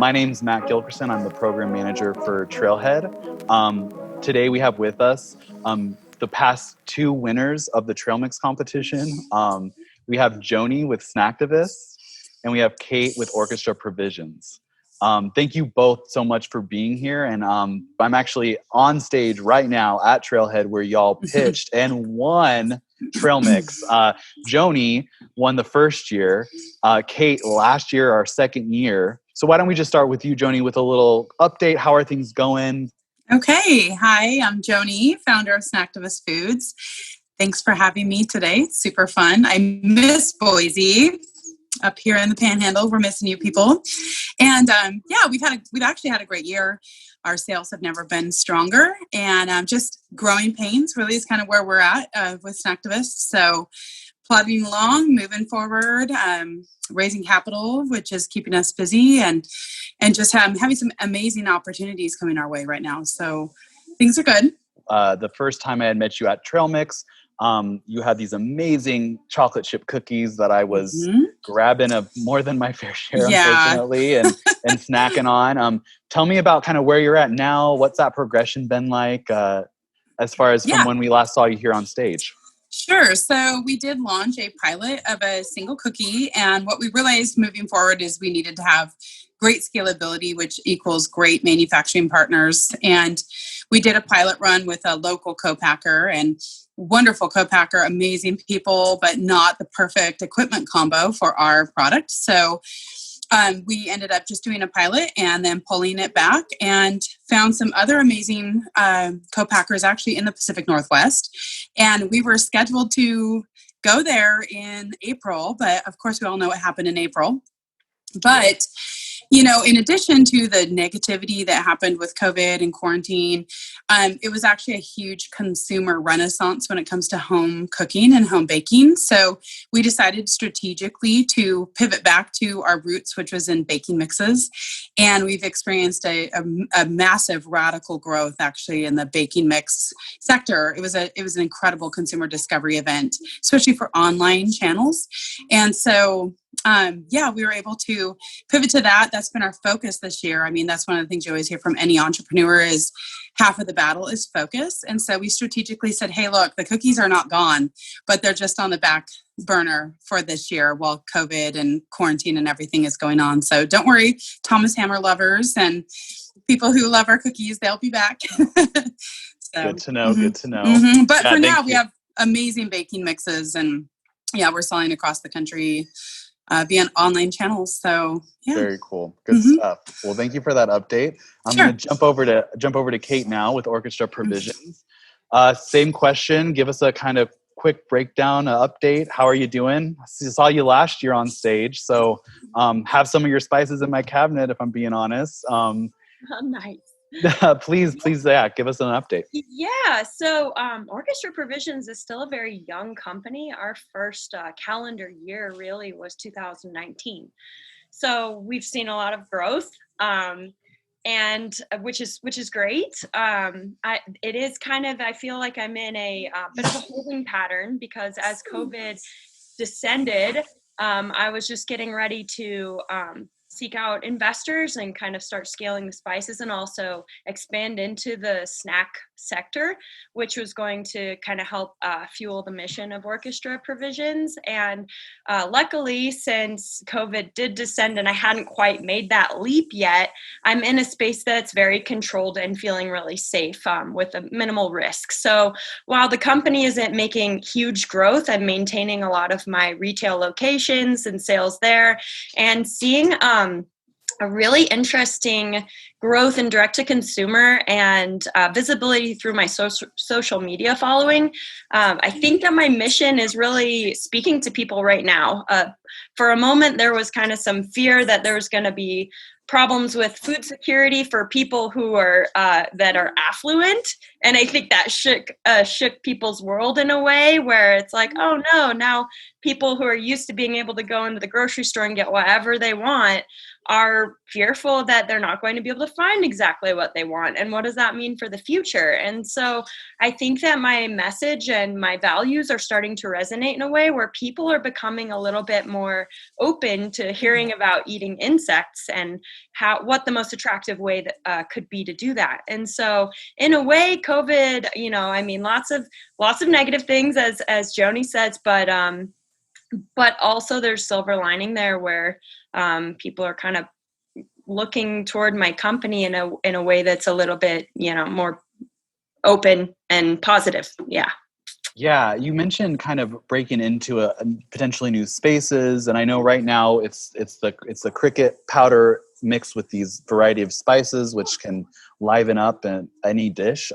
My name's Matt Gilkerson. I'm the program manager for Trailhead. Today we have with us the past two winners of the Trailmix competition. We have Joni with Snacktivists, and we have Kate with Orchestra Provisions. Thank you both so much for being here. And I'm actually on stage right now at Trailhead where y'all pitched and won Trailmix. Joni won the first year. Kate last year, our second year. So why don't we just start with you, Joni, with a little update. How are things going? Okay. Hi, I'm Joni, founder of Snacktivist Foods. Thanks for having me today. It's super fun. I miss Boise. Up here in the Panhandle, we're missing you people. And we've actually had a great year. Our sales have never been stronger, and just growing pains really is kind of where we're at with Snacktivists. So plodding along, moving forward, raising capital, which is keeping us busy, and just having some amazing opportunities coming our way right now. So things are good. The first time I had met you at Trailmix, you had these amazing chocolate chip cookies that I was grabbing more than my fair share, unfortunately, and snacking on. Tell me about kind of where you're at now. What's that progression been like as far as from when we last saw you here on stage? Sure. So we did launch a pilot of a single cookie. And what we realized moving forward is we needed to have great scalability, which equals great manufacturing partners. And we did a pilot run with a local co-packer, and wonderful co-packer, amazing people, but not the perfect equipment combo for our product. So we ended up just doing a pilot and then pulling it back, and found some other amazing co-packers actually in the Pacific Northwest. And we were scheduled to go there in April, but of course we all know what happened in April. But in addition to the negativity that happened with COVID and quarantine, it was actually a huge consumer renaissance when it comes to home cooking and home baking. So we decided strategically to pivot back to our roots, which was in baking mixes. And we've experienced a massive radical growth actually in the baking mix sector. It was an incredible consumer discovery event, especially for online channels. And so we were able to pivot to that. That's been our focus this year. I mean, that's one of the things you always hear from any entrepreneur is half of the battle is focus. And so we strategically said, hey, look, the cookies are not gone, but they're just on the back burner for this year while COVID and quarantine and everything is going on. So don't worry, Thomas Hammer lovers and people who love our cookies, they'll be back. So, good to know. Good to know. But for now, we have amazing baking mixes, and we're selling across the country via online channels. So very cool. Good stuff. Well, thank you for that update. I'm going to jump over to Kate now with Orchestra Provisions. Same question. Give us a kind of quick breakdown, update. How are you doing? I saw you last year on stage. So have some of your spices in my cabinet, if I'm being honest. Nice. Please, give us an update. Yeah, so Orchestra Provisions is still a very young company. Our first calendar year really was 2019. So we've seen a lot of growth, and which is great. It is kind of, I feel like I'm in a bit of a holding pattern, because as COVID descended, I was just getting ready to seek out investors and kind of start scaling the spices, and also expand into the snack sector, which was going to kind of help fuel the mission of Orchestra Provisions. And luckily, since COVID did descend and I hadn't quite made that leap yet, I'm in a space that's very controlled and feeling really safe with a minimal risk. So while the company isn't making huge growth, I'm maintaining a lot of my retail locations and sales there, and seeing a really interesting growth in direct-to-consumer and visibility through my social media following. I think that my mission is really speaking to people right now. For a moment, there was kind of some fear that there was going to be problems with food security for people who are that are affluent, and I think that shook people's world in a way where it's like, oh no, now people who are used to being able to go into the grocery store and get whatever they want are fearful that they're not going to be able to find exactly what they want. And what does that mean for the future? And so I think that my message and my values are starting to resonate in a way where people are becoming a little bit more open to hearing about eating insects and what the most attractive way that could be to do that. And so in a way, COVID, I mean, lots of negative things, as Joni says, but also there's silver lining there where people are kind of looking toward my company in a way that's a little bit, more open and positive. Yeah. Yeah, you mentioned kind of breaking into a potentially new spaces, and I know right now it's the cricket powder mixed with these variety of spices, which can liven up any dish.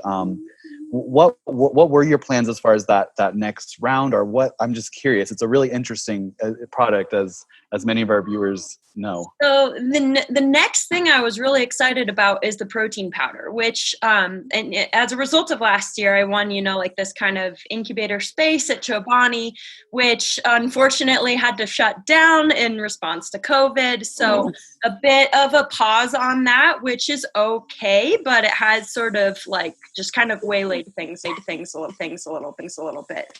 What were your plans as far as that next round, or what? I'm just curious. It's a really interesting product, as many of our viewers know. So the next thing I was really excited about is the protein powder, which as a result of last year, I won, like this kind of incubator space at Chobani, which unfortunately had to shut down in response to COVID. So a bit of a pause on that, which is okay, but it has sort of like just kind of waylaid things a little bit.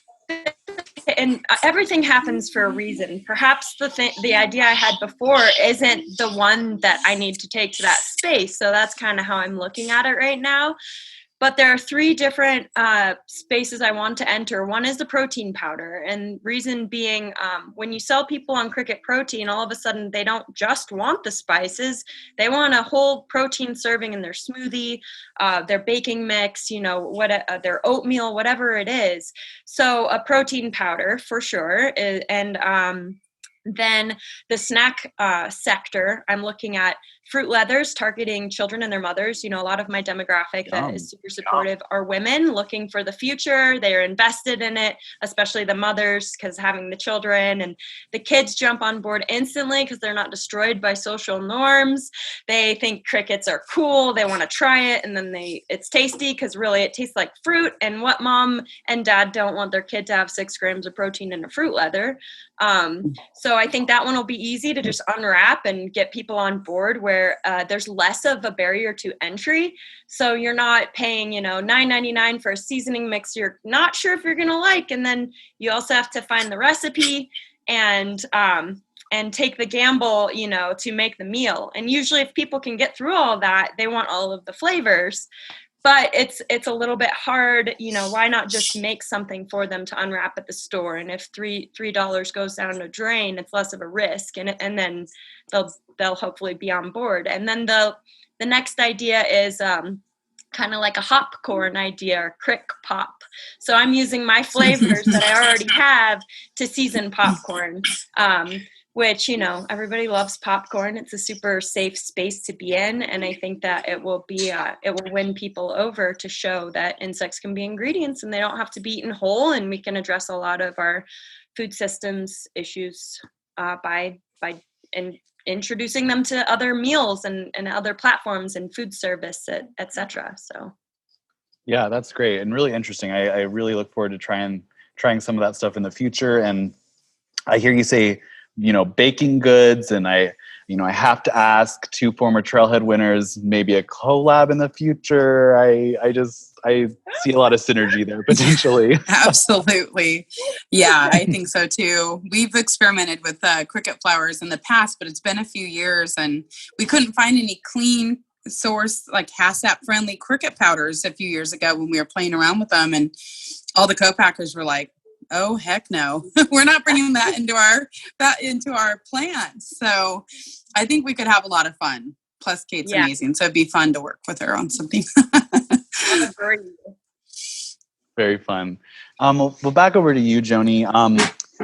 And everything happens for a reason. Perhaps the idea I had before isn't the one that I need to take to that space. So that's kind of how I'm looking at it right now. But there are 3 different spaces I want to enter. One is the protein powder, and reason being, when you sell people on Cricket Protein, all of a sudden they don't just want the spices; they want a whole protein serving in their smoothie, their baking mix, their oatmeal, whatever it is. So a protein powder for sure, and then the snack sector, I'm looking at fruit leathers targeting children and their mothers. A lot of my demographic that is super supportive are women looking for the future. They're invested in it, especially the mothers, because having the children, and the kids jump on board instantly because they're not destroyed by social norms. They think crickets are cool. They want to try it. And then it's tasty because really it tastes like fruit. And what mom and dad don't want their kid to have 6 grams of protein in a fruit leather. So I think that one will be easy to just unwrap and get people on board, where there's less of a barrier to entry. So you're not paying, $9.99 for a seasoning mix you're not sure if you're going to like. And then you also have to find the recipe and take the gamble, to make the meal. And usually if people can get through all that, they want all of the flavors. But it's a little bit hard, why not just make something for them to unwrap at the store? And if $3 goes down the drain, it's less of a risk, and then they'll hopefully be on board. And then the next idea is kind of like a hopcorn idea, or crick pop. So I'm using my flavors that I already have to season popcorn. Which, everybody loves popcorn. It's a super safe space to be in. And I think that it will win people over to show that insects can be ingredients and they don't have to be eaten whole. And we can address a lot of our food systems issues by introducing them to other meals and other platforms and food service, et cetera. So. Yeah, that's great and really interesting. I really look forward to trying some of that stuff in the future. And I hear you say, baking goods, and I have to ask, 2 former Trailhead winners, maybe a collab in the future. I see a lot of synergy there potentially. Absolutely. Yeah, I think so too. We've experimented with cricket flowers in the past, but it's been a few years and we couldn't find any clean source, like HACCP friendly cricket powders a few years ago when we were playing around with them, and all the co-packers were like, oh heck no, we're not bringing that into our plants. So I think we could have a lot of fun. Plus Kate's amazing, so it'd be fun to work with her on something. Very fun. Well, back over to you, Joni.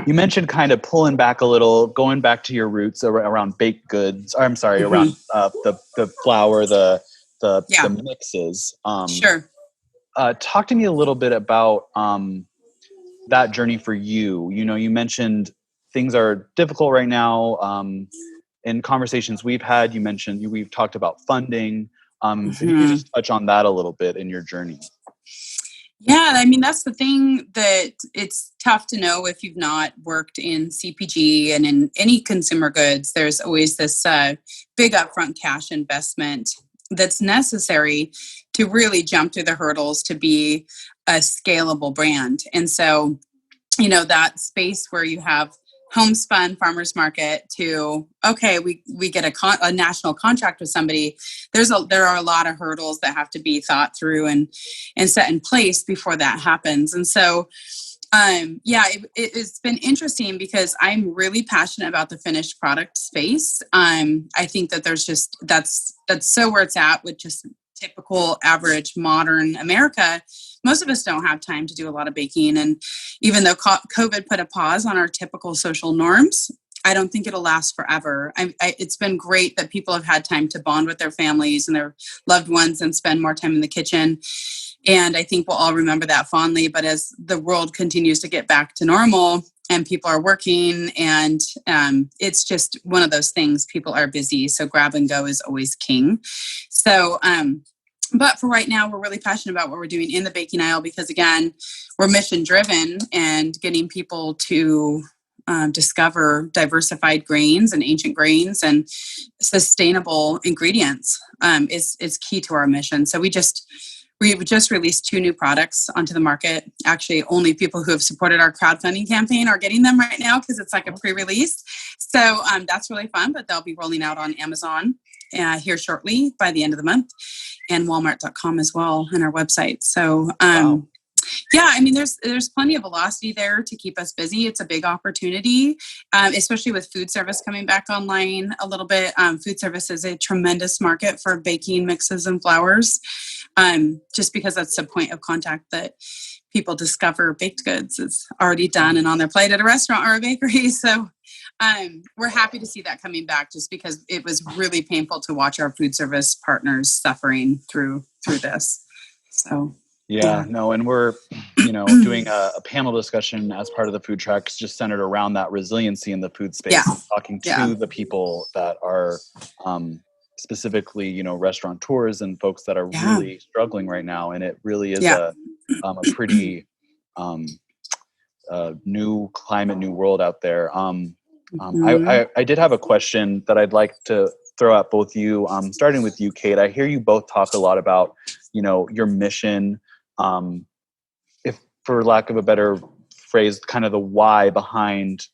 You mentioned kind of pulling back a little, going back to your roots around baked goods. I'm sorry, around the flour, the mixes. Sure. Talk to me a little bit about that journey for you. You mentioned things are difficult right now. In conversations we've had, we've talked about funding. If you could just touch on that a little bit in your journey. Yeah, I mean, that's the thing that it's tough to know if you've not worked in CPG and in any consumer goods. There's always this big upfront cash investment that's necessary to really jump through the hurdles to be a scalable brand. And so, that space where you have homespun farmers market to, okay, we get a national contract with somebody. There are a lot of hurdles that have to be thought through and set in place before that happens. And so it's been interesting because I'm really passionate about the finished product space. I think that that's so where it's at with just typical average modern America. Most of us don't have time to do a lot of baking. And even though COVID put a pause on our typical social norms, I don't think it'll last forever. It's been great that people have had time to bond with their families and their loved ones and spend more time in the kitchen. And I think we'll all remember that fondly. But as the world continues to get back to normal and people are working, and it's just one of those things, people are busy. So grab and go is always king. So, but for right now, we're really passionate about what we're doing in the baking aisle because, again, we're mission driven, and getting people to discover diversified grains and ancient grains and sustainable ingredients is key to our mission. So we've just released 2 new products onto the market. Actually, only people who have supported our crowdfunding campaign are getting them right now because it's like a pre-release. So that's really fun, but they'll be rolling out on Amazon here shortly by the end of the month, and Walmart.com as well, and our website. So Wow. yeah, I mean, there's plenty of velocity there to keep us busy. It's a big opportunity, especially with food service coming back online a little bit. Food service is a tremendous market for baking mixes and flours, just because that's the point of contact that people discover baked goods. It's already done and on their plate at a restaurant or a bakery. So we're happy to see that coming back, just because it was really painful to watch our food service partners suffering through this. So. Yeah, no, and we're, doing a panel discussion as part of the food trucks, just centered around that resiliency in the food space, Yeah. and talking to the people that are specifically, restaurateurs and folks that are really struggling right now. And it really is a pretty new climate, new world out there. I did have a question that I'd like to throw at both you, starting with you, Kate. I hear you both talk a lot about, your mission, if for lack of a better phrase, kind of the why behind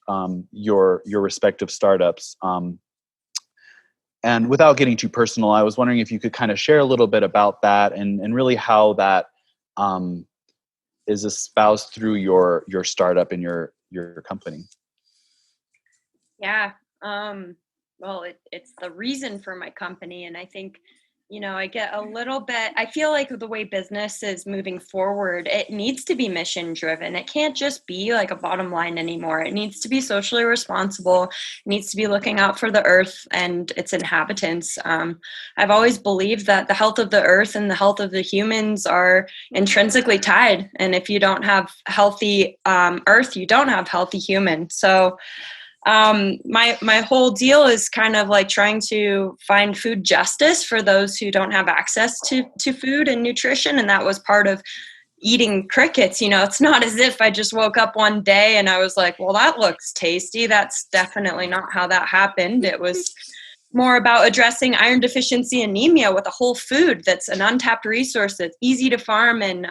your respective startups. And without getting too personal, I was wondering if you could kind of share a little bit about that and really how that is espoused through your startup and your company. Yeah. Well, it's the reason for my company. And I think, I get a little bit, I feel like the way business is moving forward, it needs to be mission driven. It can't just be like a bottom line anymore. It needs to be socially responsible. It needs to be looking out for the earth and its inhabitants. I've always believed that the health of the earth and the health of the humans are intrinsically tied. And if you don't have healthy earth, you don't have healthy humans. So my whole deal is kind of like trying to find food justice for those who don't have access to food and nutrition. And that was part of eating crickets. It's not as if I just woke up one day and I was like, well, that looks tasty. That's definitely not how that happened. It was more about addressing iron deficiency anemia with a whole food that's an untapped resource that's easy to farm and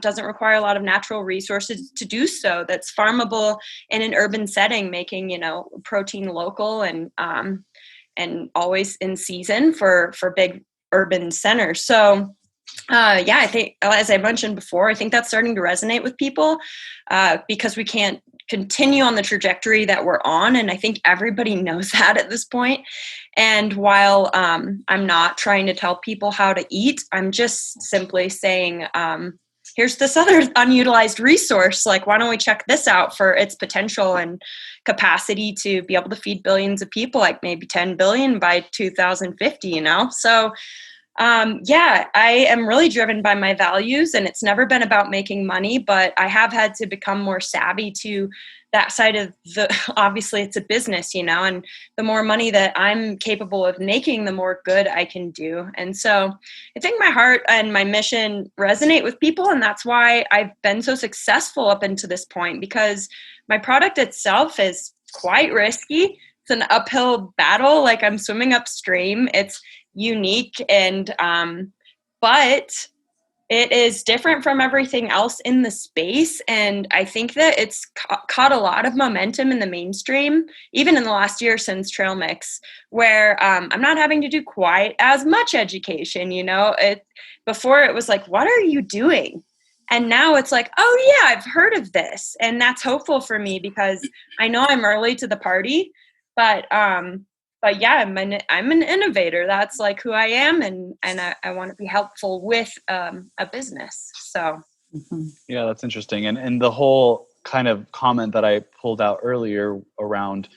doesn't require a lot of natural resources to do so, that's farmable in an urban setting, making protein local and always in season for big urban centers. So I think, as I mentioned before, I think that's starting to resonate with people because we can't continue on the trajectory that we're on. And I think everybody knows that at this point. And while I'm not trying to tell people how to eat, I'm just simply saying, here's this other unutilized resource. Like, why don't we check this out for its potential and capacity to be able to feed billions of people, like maybe 10 billion by 2050, So I am really driven by my values, and it's never been about making money, but I have had to become more savvy to that side of obviously it's a business, and the more money that I'm capable of making, the more good I can do. And so I think my heart and my mission resonate with people. And that's why I've been so successful up until this point, because my product itself is quite risky. It's an uphill battle. Like, I'm swimming upstream. It's unique. But it is different from everything else in the space. And I think that it's caught a lot of momentum in the mainstream, even in the last year since Trailmix, where I'm not having to do quite as much education. Before it was like, what are you doing? And now it's like, oh yeah, I've heard of this. And that's hopeful for me, because I know I'm early to the party, but yeah, I'm an innovator. That's like who I am, and I want to be helpful with a business. So yeah, that's interesting. And the whole kind of comment that I pulled out earlier around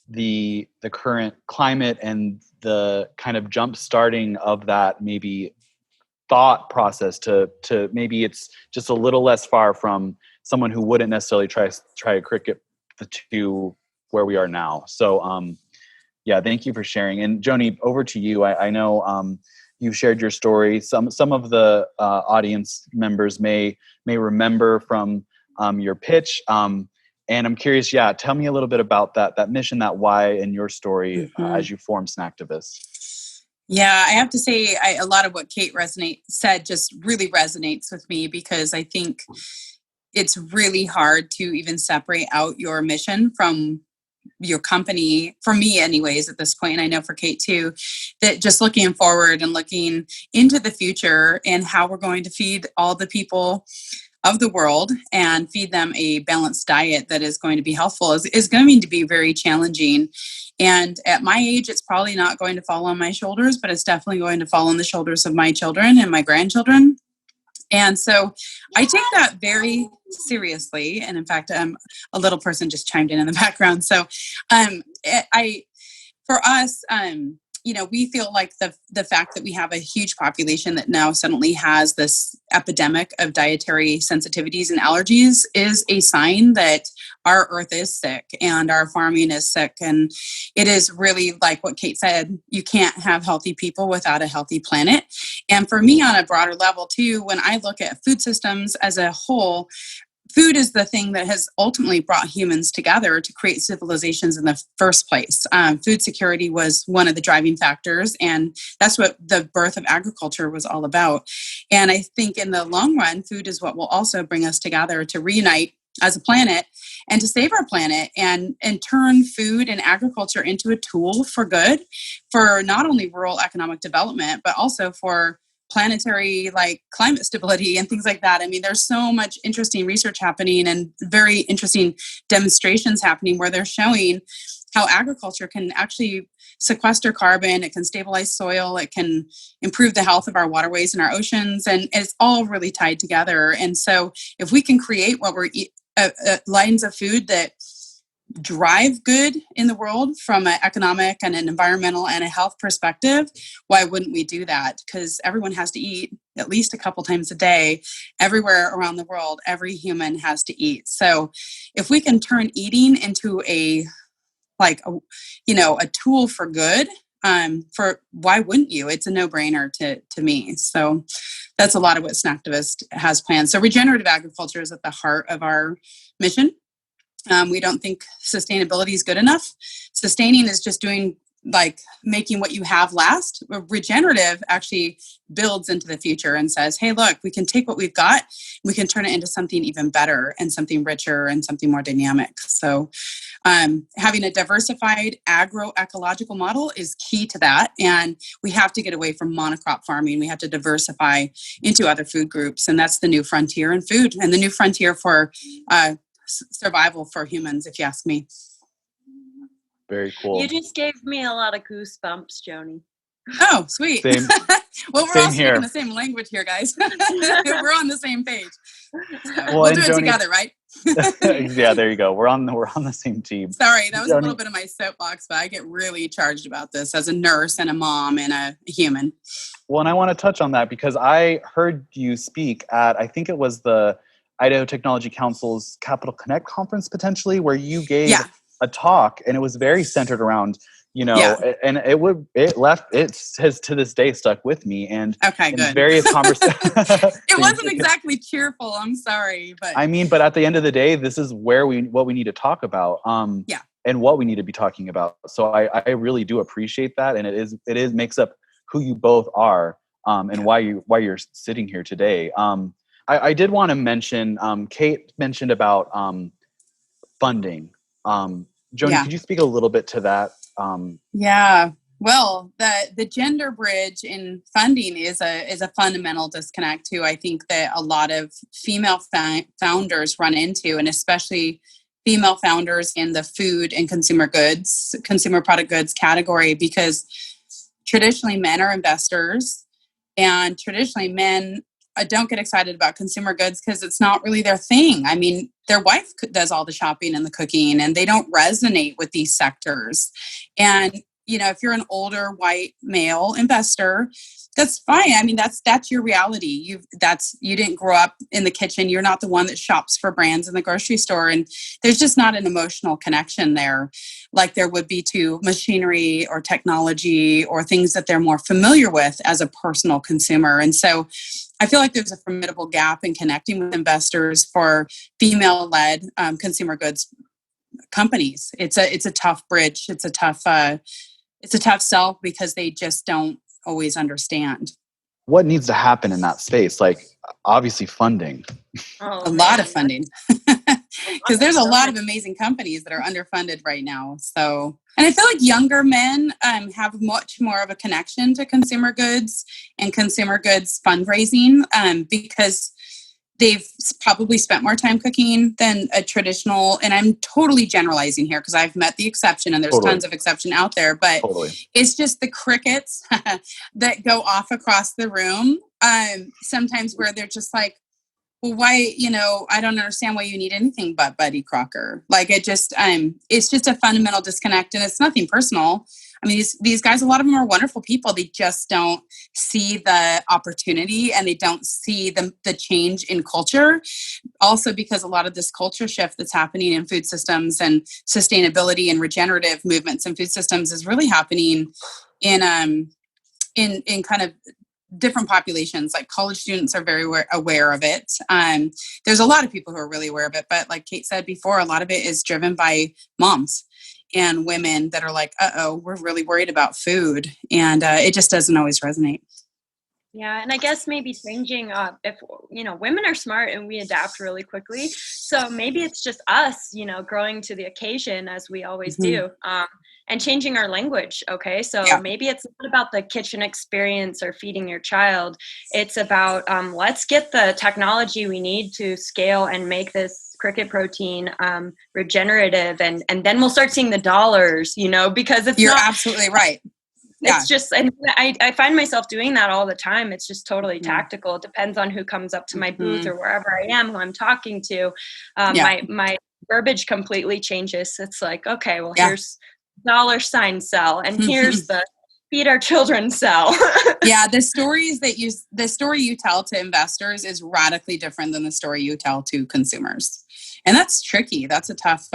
the current climate and the kind of jump starting of that maybe thought process to maybe it's just a little less far from someone who wouldn't necessarily try to cricket the two where we are now. So yeah, thank you for sharing. And Joni, over to you. I know you've shared your story. Some of the audience members may remember from your pitch. And I'm curious, yeah, tell me a little bit about that mission, that why, and your story as you formed Snacktivist. Yeah, I have to say, a lot of what Kate said just really resonates with me, because I think it's really hard to even separate out your mission from your company, for me anyways, at this point, and I know for Kate too, that just looking forward and looking into the future and how we're going to feed all the people of the world and feed them a balanced diet that is going to be helpful is going to be very challenging. And at my age, it's probably not going to fall on my shoulders, but it's definitely going to fall on the shoulders of my children and my grandchildren. And so I take that very seriously. And in fact, a little person just chimed in the background. So for us, we feel like the fact that we have a huge population that now suddenly has this epidemic of dietary sensitivities and allergies is a sign that our earth is sick and our farming is sick. And it is really like what Kate said, you can't have healthy people without a healthy planet. And for me, on a broader level too, when I look at food systems as a whole, food is the thing that has ultimately brought humans together to create civilizations in the first place. Food security was one of the driving factors, and that's what the birth of agriculture was all about. And I think in the long run, food is what will also bring us together to reunite as a planet and to save our planet and turn food and agriculture into a tool for good, for not only rural economic development, but also for planetary climate stability and things like that. I mean, there's so much interesting research happening and very interesting demonstrations happening where they're showing how agriculture can actually sequester carbon, it can stabilize soil, it can improve the health of our waterways and our oceans, and it's all really tied together. And so if we can create what we're lines of food that drive good in the world from an economic and an environmental and a health perspective, why wouldn't we do that? Because everyone has to eat at least a couple times a day. Everywhere around the world, every human has to eat. So if we can turn eating into a tool for good, for why wouldn't you? It's a no-brainer to me. So that's a lot of what Snacktivist has planned. So regenerative agriculture is at the heart of our mission. We don't think sustainability is good enough. Sustaining is just doing making what you have last. Regenerative actually builds into the future and says, hey, look, we can take what we've got, we can turn it into something even better and something richer and something more dynamic. So having a diversified agroecological model is key to that. And we have to get away from monocrop farming. We have to diversify into other food groups. And that's the new frontier in food and the new frontier for survival for humans, if you ask me. Very cool. You just gave me a lot of goosebumps, Joni. Oh, sweet. Same. Well, we're Same all here. speaking the same language here, guys. We're on the same page. So Well, we'll do it Joni, together, right? Yeah, there you go. We're on the same team. Sorry, that was Joni, a little bit of my soapbox, but I get really charged about this as a nurse and a mom and a human. Well, and I want to touch on that because I heard you speak at, I think it was Idaho Technology Council's Capital Connect conference potentially, where you gave Yeah. a talk, and it was very centered around, Yeah. and it has to this day stuck with me. And Okay, in good. various conversations, It wasn't exactly cheerful. I'm sorry, but I mean, but at the end of the day, this is what we need to talk about. Yeah. And what we need to be talking about. So I really do appreciate that, and it is makes up who you both are, and why you're sitting here today. I did want to mention, Kate mentioned about funding. Joni, Yeah. could you speak a little bit to that? Yeah. Well, the gender bridge in funding is a fundamental disconnect too. I think that a lot of female founders run into, and especially female founders in the food and consumer product goods category, because traditionally men are investors, and traditionally men don't get excited about consumer goods because it's not really their thing. I mean, their wife does all the shopping and the cooking, and they don't resonate with these sectors. And if you're an older white male investor, that's fine. I mean, that's your reality. You didn't grow up in the kitchen. You're not the one that shops for brands in the grocery store. And there's just not an emotional connection there like there would be to machinery or technology or things that they're more familiar with as a personal consumer. And so I feel like there's a formidable gap in connecting with investors for female-led consumer goods companies. It's a tough bridge. It's a tough sell because they just don't always understand. What needs to happen in that space? Like, obviously funding. A lot of funding, because there's a lot of amazing companies that are underfunded right now. So, and I feel like younger men have much more of a connection to consumer goods and consumer goods fundraising because they've probably spent more time cooking than a traditional, and I'm totally generalizing here because I've met the exception and there's tons of exception out there, but it's just the crickets that go off across the room sometimes, where they're just like, well, why, I don't understand why you need anything but Buddy Crocker. Like it's just a fundamental disconnect, and it's nothing personal. I mean, these guys, a lot of them are wonderful people. They just don't see the opportunity, and they don't see the change in culture. Also, because a lot of this culture shift that's happening in food systems and sustainability and regenerative movements in food systems is really happening in kind of different populations. Like college students are very aware of it. There's a lot of people who are really aware of it, but like Kate said before, a lot of it is driven by moms and women that are like, we're really worried about food. And it just doesn't always resonate. Yeah, and I guess maybe changing if women are smart and we adapt really quickly. So maybe it's just us, growing to the occasion as we always do, and changing our language. Okay, so maybe it's not about the kitchen experience or feeding your child. It's about let's get the technology we need to scale and make this cricket protein regenerative, and then we'll start seeing the dollars. Because you're absolutely right. It's just, and I find myself doing that all the time. It's just totally tactical. It depends on who comes up to my booth or wherever I am, who I'm talking to. My verbiage completely changes. It's like, okay, well, here's $ sell, and here's the feed our children sell. Yeah, the story you tell to investors is radically different than the story you tell to consumers, and that's tricky. That's a tough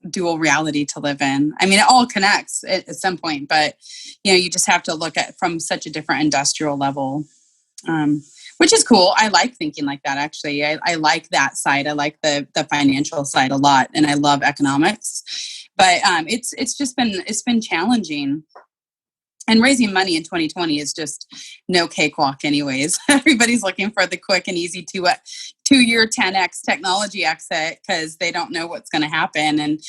dual reality to live in. I mean, it all connects at some point, but you just have to look at from such a different industrial level, which is cool. I like thinking like that. Actually, I like that side. I like the financial side a lot, and I love economics. But it's been challenging. And raising money in 2020 is just no cakewalk anyways. Everybody's looking for the quick and easy 2-year 10x technology exit because they don't know what's going to happen. And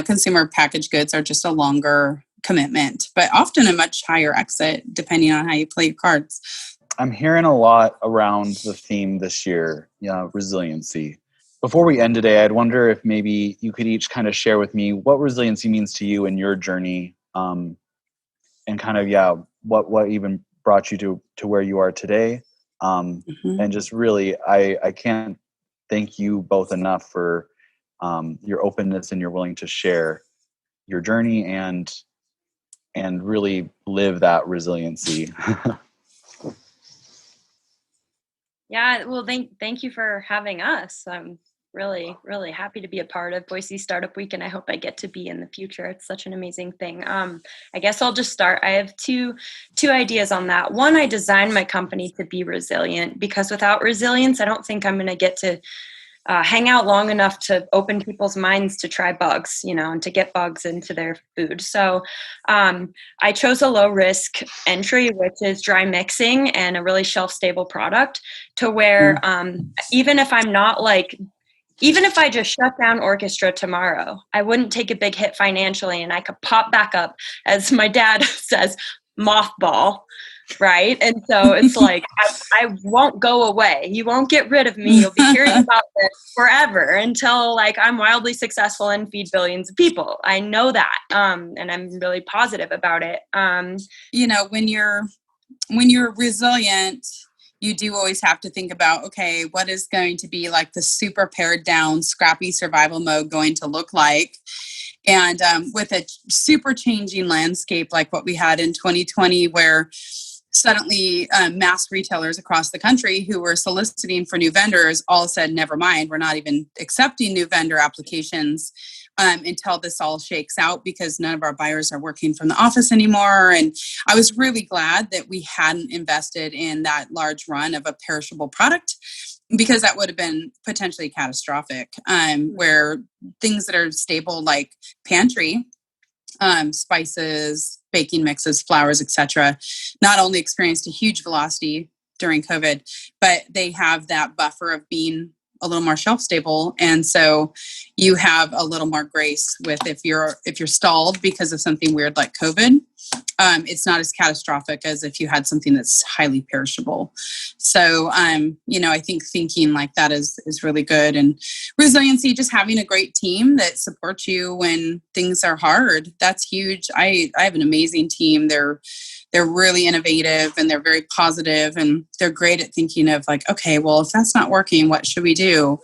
consumer packaged goods are just a longer commitment, but often a much higher exit depending on how you play your cards. I'm hearing a lot around the theme this year, resiliency. Before we end today, I'd wonder if maybe you could each kind of share with me what resiliency means to you in your journey. And kind of, what even brought you to where you are today. And just really, I can't thank you both enough for your openness and your willing to share your journey and really live that resiliency. Yeah, well, thank you for having us. I'm really happy to be a part of Boise Startup Week, and I hope I get to be in the future. It's such an amazing thing. I guess I'll just start. I have two ideas on that. One, I designed my company to be resilient, because without resilience, I don't think I'm going to get to hang out long enough to open people's minds to try bugs, and to get bugs into their food. So I chose a low risk entry, which is dry mixing and a really shelf stable product, to where even if I just shut down Orchestra tomorrow, I wouldn't take a big hit financially, and I could pop back up, as my dad says, mothball. Right. And so it's like, I won't go away. You won't get rid of me. You'll be hearing about this forever until I'm wildly successful and feed billions of people. I know that. And I'm really positive about it. When you're resilient, you do always have to think about, okay, what is going to be like the super pared down, scrappy survival mode going to look like? And with a super changing landscape like what we had in 2020, where suddenly mass retailers across the country who were soliciting for new vendors all said, never mind, we're not even accepting new vendor applications until this all shakes out, because none of our buyers are working from the office anymore. And I was really glad that we hadn't invested in that large run of a perishable product, because that would have been potentially catastrophic, where things that are stable like pantry, spices, baking mixes, flours, etc., not only experienced a huge velocity during COVID, but they have that buffer of being a little more shelf stable, and so you have a little more grace with if you're stalled because of something weird like COVID. It's not as catastrophic as if you had something that's highly perishable. So, I think thinking like that is really good. And resiliency, just having a great team that supports you when things are hard, that's huge. I have an amazing team. They're really innovative, and they're very positive, and they're great at thinking of like, okay, well, if that's not working, what should we do?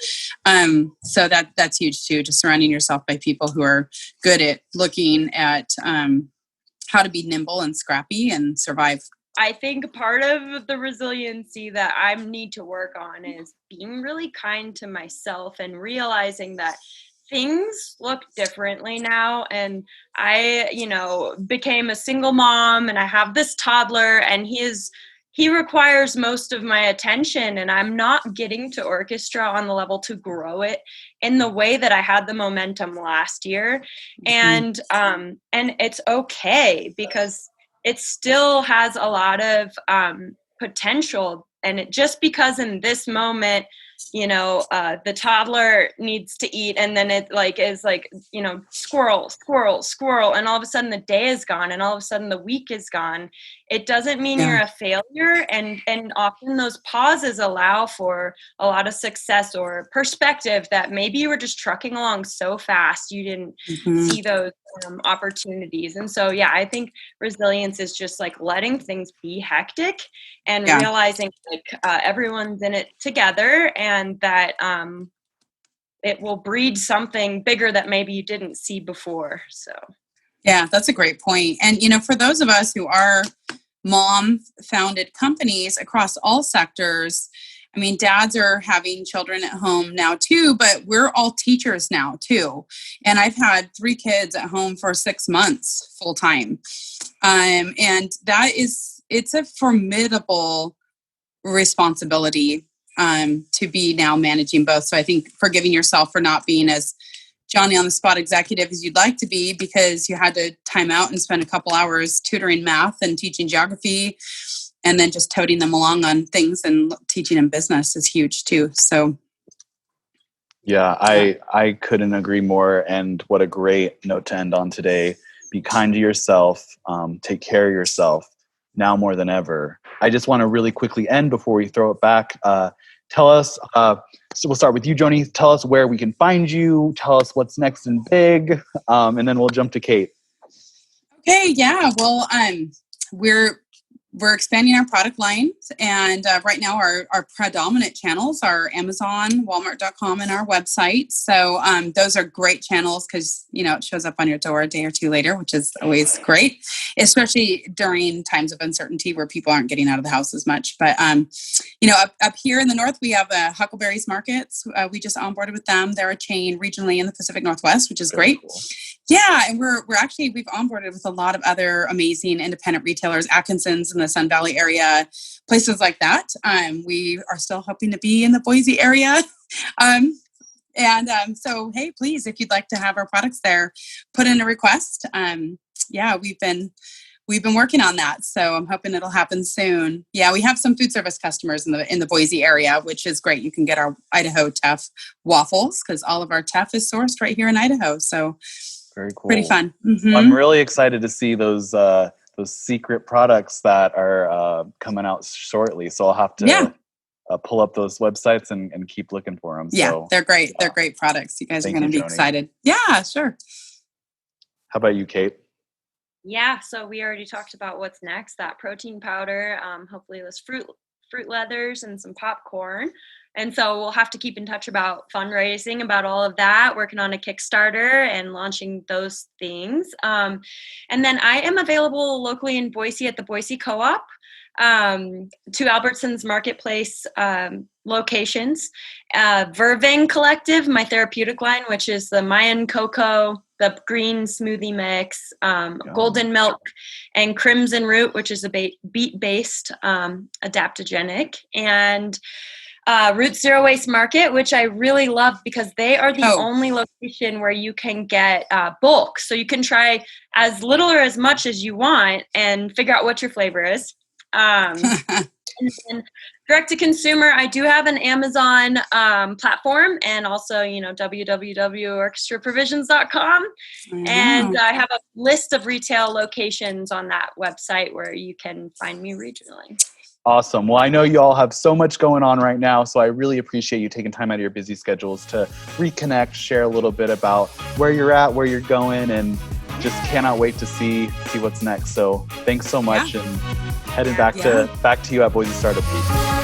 So that's huge too, just surrounding yourself by people who are good at looking at how to be nimble and scrappy and survive. I think part of the resiliency that I need to work on is being really kind to myself and realizing that things look differently now. And I, became a single mom, and I have this toddler, and he requires most of my attention, and I'm not getting to Orchestra on the level to grow it in the way that I had the momentum last year. And it's okay, because it still has a lot of potential. And just because in this moment, the toddler needs to eat, and then it is squirrel, and all of a sudden the day is gone, and all of a sudden the week is gone. It doesn't mean you're a failure, and often those pauses allow for a lot of success or perspective that maybe you were just trucking along so fast you didn't see those opportunities. And so I think resilience is just letting things be hectic and realizing everyone's in it together, and that it will breed something bigger that maybe you didn't see before. So yeah, that's a great point. And for those of us who are mom founded companies across all sectors, I mean, dads are having children at home now too, but we're all teachers now too. And I've had 3 kids at home for 6 months full time. And it's a formidable responsibility to be now managing both. So I think forgiving yourself for not being as Johnny on the spot executive as you'd like to be, because you had to time out and spend a couple hours tutoring math and teaching geography, and then just toting them along on things and teaching them business is huge too. So yeah, I couldn't agree more. And what a great note to end on today. Be kind to yourself, take care of yourself now more than ever. I just want to really quickly end before we throw it back. Tell us, so we'll start with you, Joni. Tell us where we can find you. Tell us what's next and big. And then we'll jump to Kate. Okay, yeah. Well, we're expanding our product lines, and right now our predominant channels are Amazon, Walmart.com, and our website. So those are great channels because, it shows up on your door a day or two later, which is always great, especially during times of uncertainty where people aren't getting out of the house as much. But up here in the north, we have Huckleberry's Markets. We just onboarded with them. They're a chain regionally in the Pacific Northwest, which is great. Cool. Yeah, and we've onboarded with a lot of other amazing independent retailers, Atkinson's in the Sun Valley area, places like that. We are still hoping to be in the Boise area. So, hey, please, if you'd like to have our products there, put in a request. We've been working on that, so I'm hoping it'll happen soon. Yeah, we have some food service customers in the Boise area, which is great. You can get our Idaho Teff waffles because all of our Teff is sourced right here in Idaho. So very cool. Pretty fun. Mm-hmm. I'm really excited to see those secret products that are coming out shortly. So I'll have to pull up those websites and keep looking for them. Yeah, so, they're great. They're great products. You guys are going to be excited. Yeah, sure. How about you, Kate? Yeah, so we already talked about what's next, that protein powder, hopefully those fruit leathers and some popcorn. And so we'll have to keep in touch about fundraising, about all of that, working on a Kickstarter and launching those things. And then I am available locally in Boise at the Boise Co-op, to Albertsons Marketplace locations. Verving Collective, my therapeutic line, which is the Mayan cocoa, the green smoothie mix, golden milk, and crimson root, which is a beet-based adaptogenic, and Root Zero Waste Market, which I really love because they are the only location where you can get bulk. So you can try as little or as much as you want and figure out what your flavor is. And direct to consumer, I do have an Amazon platform and also, www.orchestraprovisions.com. And I have a list of retail locations on that website where you can find me regionally. Awesome. Well, I know you all have so much going on right now, so I really appreciate you taking time out of your busy schedules to reconnect, share a little bit about where you're at, where you're going, and just cannot wait to see what's next. So thanks so much, and heading back to you at Boise Startup Week.